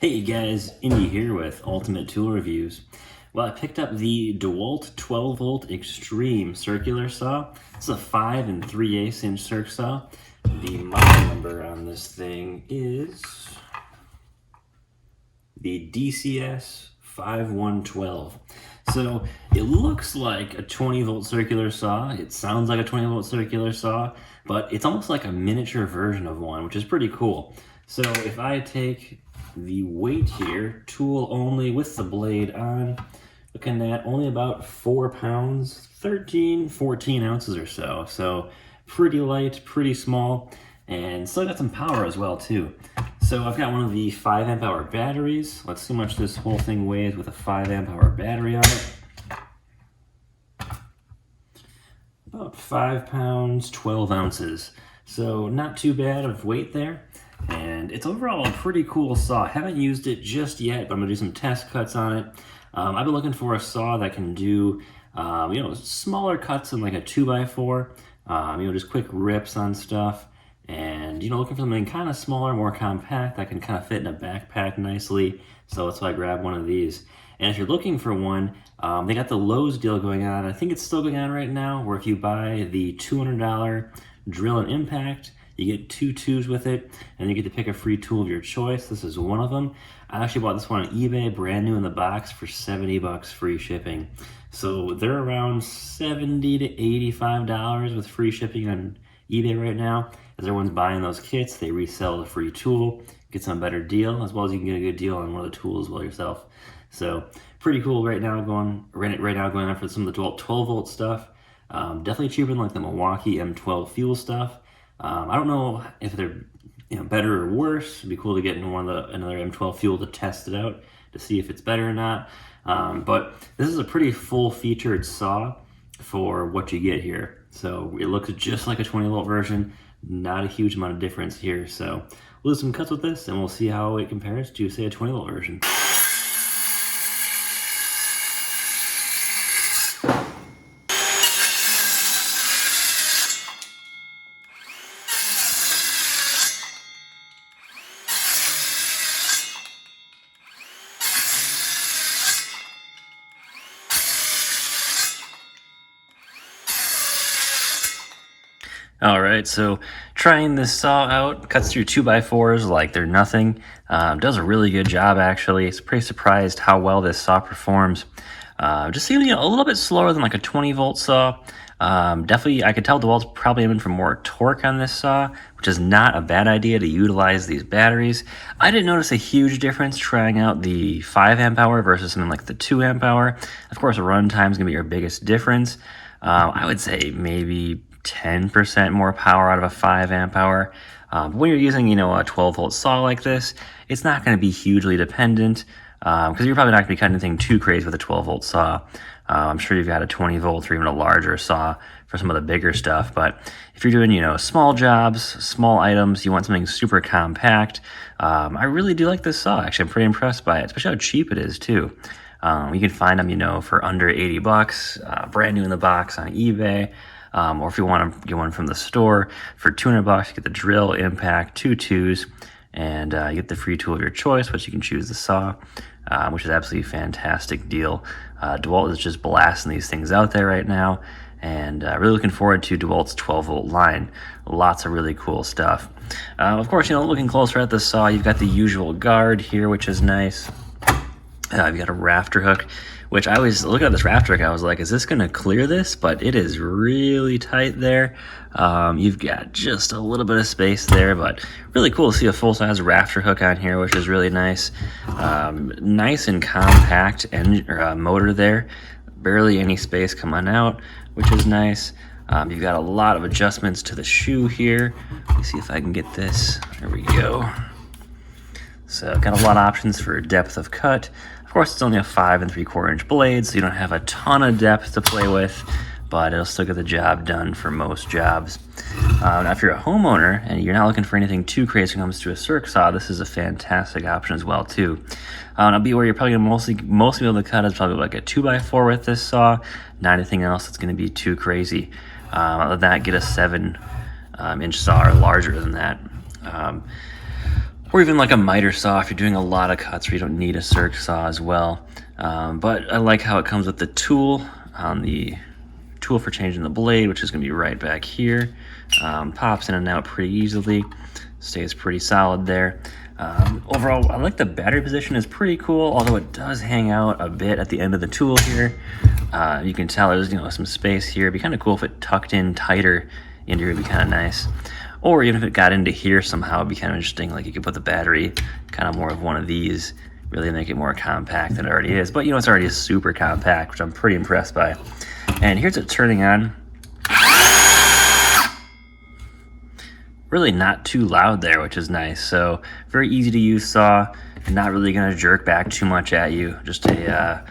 Hey guys, Indy here with Ultimate Tool Reviews. Well, I picked up the Dewalt 12 volt Xtreme circular saw. It's a 5 3/8 inch circ saw. The model number on this thing is the DCS512. So it looks like a 20 volt circular saw. It sounds like a 20 volt circular saw, but it's almost like a miniature version of one, which is pretty cool. So if I take the weight here, tool only with the blade on, looking at only about 4 pounds, 13, 14 ounces or so. So pretty light, pretty small, and still got some power as well too. So I've got one of the 5 amp hour batteries. Let's see how much this whole thing weighs with a 5 amp hour battery on it. About 5 pounds, 12 ounces. So not too bad of weight there. And it's overall a pretty cool saw. I haven't used it just yet, but I'm gonna do some test cuts on it. I've been looking for a saw that can do, smaller cuts than like a 2x4, just quick rips on stuff. And, looking for something kind of smaller, more compact that can kind of fit in a backpack nicely. So that's why I grabbed one of these. And if you're looking for one, they got the Lowe's deal going on. I think it's still going on right now, where if you buy the $200 drill and impact, you get 2 tubes with it, and you get to pick a free tool of your choice. This is one of them. I actually bought this one on eBay, brand new in the box, for 70 bucks free shipping. So they're around $70 to $85 with free shipping on eBay right now. As everyone's buying those kits, they resell the free tool, get some better deal, as well as you can get a good deal on one of the tools as well yourself. So pretty cool right now going on for some of the 12 volt stuff. Definitely cheaper than like the Milwaukee M12 fuel stuff. I don't know if they're better or worse. It'd be cool to get in another M12 fuel to test it out to see if it's better or not. But this is a pretty full-featured saw for what you get here. So it looks just like a 20 volt version. Not a huge amount of difference here. So we'll do some cuts with this, and we'll see how it compares to, say, a 20 volt version. All right, so trying this saw out, cuts through 2x4s like they're nothing. Does a really good job, actually. It's pretty surprised how well this saw performs. Just seems a little bit slower than like a 20 volt saw. Definitely, I could tell Dewalt's probably aiming for more torque on this saw, which is not a bad idea to utilize these batteries. I didn't notice a huge difference trying out the 5 amp hour versus something like the 2 amp hour. Of course, run time is going to be your biggest difference. I would say maybe 10% more power out of a 5 amp hour. When you're using, a 12 volt saw like this, it's not going to be hugely dependent, because you're probably not going to be cutting anything too crazy with a 12 volt saw. I'm sure you've got a 20 volt or even a larger saw for some of the bigger stuff. But if you're doing, small jobs, small items, you want something super compact, I really do like this saw. Actually, I'm pretty impressed by it, especially how cheap it is too. You can find them, for under 80 bucks, brand new in the box on eBay. Or if you want to get one from the store for 200 bucks, you get the drill, impact, 2 tubes, and you get the free tool of your choice, which you can choose the saw, which is absolutely a fantastic deal. Dewalt is just blasting these things out there right now, and really looking forward to Dewalt's 12 volt line. Lots of really cool stuff. Of course, looking closer at the saw, you've got the usual guard here, which is nice. You've got a rafter hook, which I always look at this rafter hook, I was like, is this going to clear this? But it is really tight there. You've got just a little bit of space there, but really cool to see a full-size rafter hook on here, which is really nice. Nice and compact motor there. Barely any space coming out, which is nice. You've got a lot of adjustments to the shoe here. Let me see if I can get this. There we go. So got a lot of options for depth of cut. Of course, it's only a 5 3/4 inch blade, so you don't have a ton of depth to play with, but it'll still get the job done for most jobs. Now, if you're a homeowner and you're not looking for anything too crazy when it comes to a circ saw, this is a fantastic option as well too. Now, be aware you're probably going to mostly be able to cut is probably like a 2x4 with this saw. Not anything else that's going to be too crazy. Other than that, get a 7 inch saw or larger than that. or even like a miter saw if you're doing a lot of cuts where you don't need a circ saw as well. But I like how it comes with the tool on the tool for changing the blade, which is going to be right back here. Pops in and out pretty easily, stays pretty solid there. Overall, I like the battery position is pretty cool, although it does hang out a bit at the end of the tool here. You can tell there's some space here. It'd be kind of cool if it tucked in tighter into here. It'd be kind of nice. Or even if it got into here somehow, it'd be kind of interesting. Like you could put the battery kind of more of one of these, really make it more compact than it already is. But it's already super compact, which I'm pretty impressed by. And here's it turning on. Really not too loud there, which is nice. So very easy to use saw, not really gonna jerk back too much at you. Just a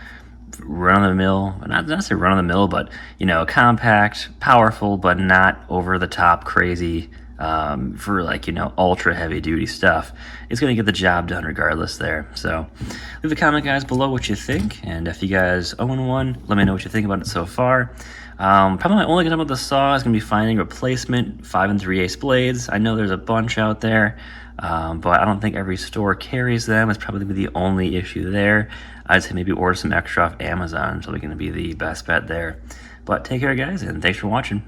run-of-the-mill, not necessarily run-of-the-mill, but compact, powerful, but not over-the-top crazy for ultra heavy-duty stuff. It's gonna get the job done regardless there. So leave a comment, guys, below what you think, and if you guys own one, let me know what you think about it so far. Probably my only concern about the saw is going to be finding replacement 5 3/8 blades. I know there's a bunch out there, but I don't think every store carries them. It's probably going to be the only issue there. I'd say maybe order some extra off Amazon. It's probably going to be the best bet there. But take care, guys, and thanks for watching.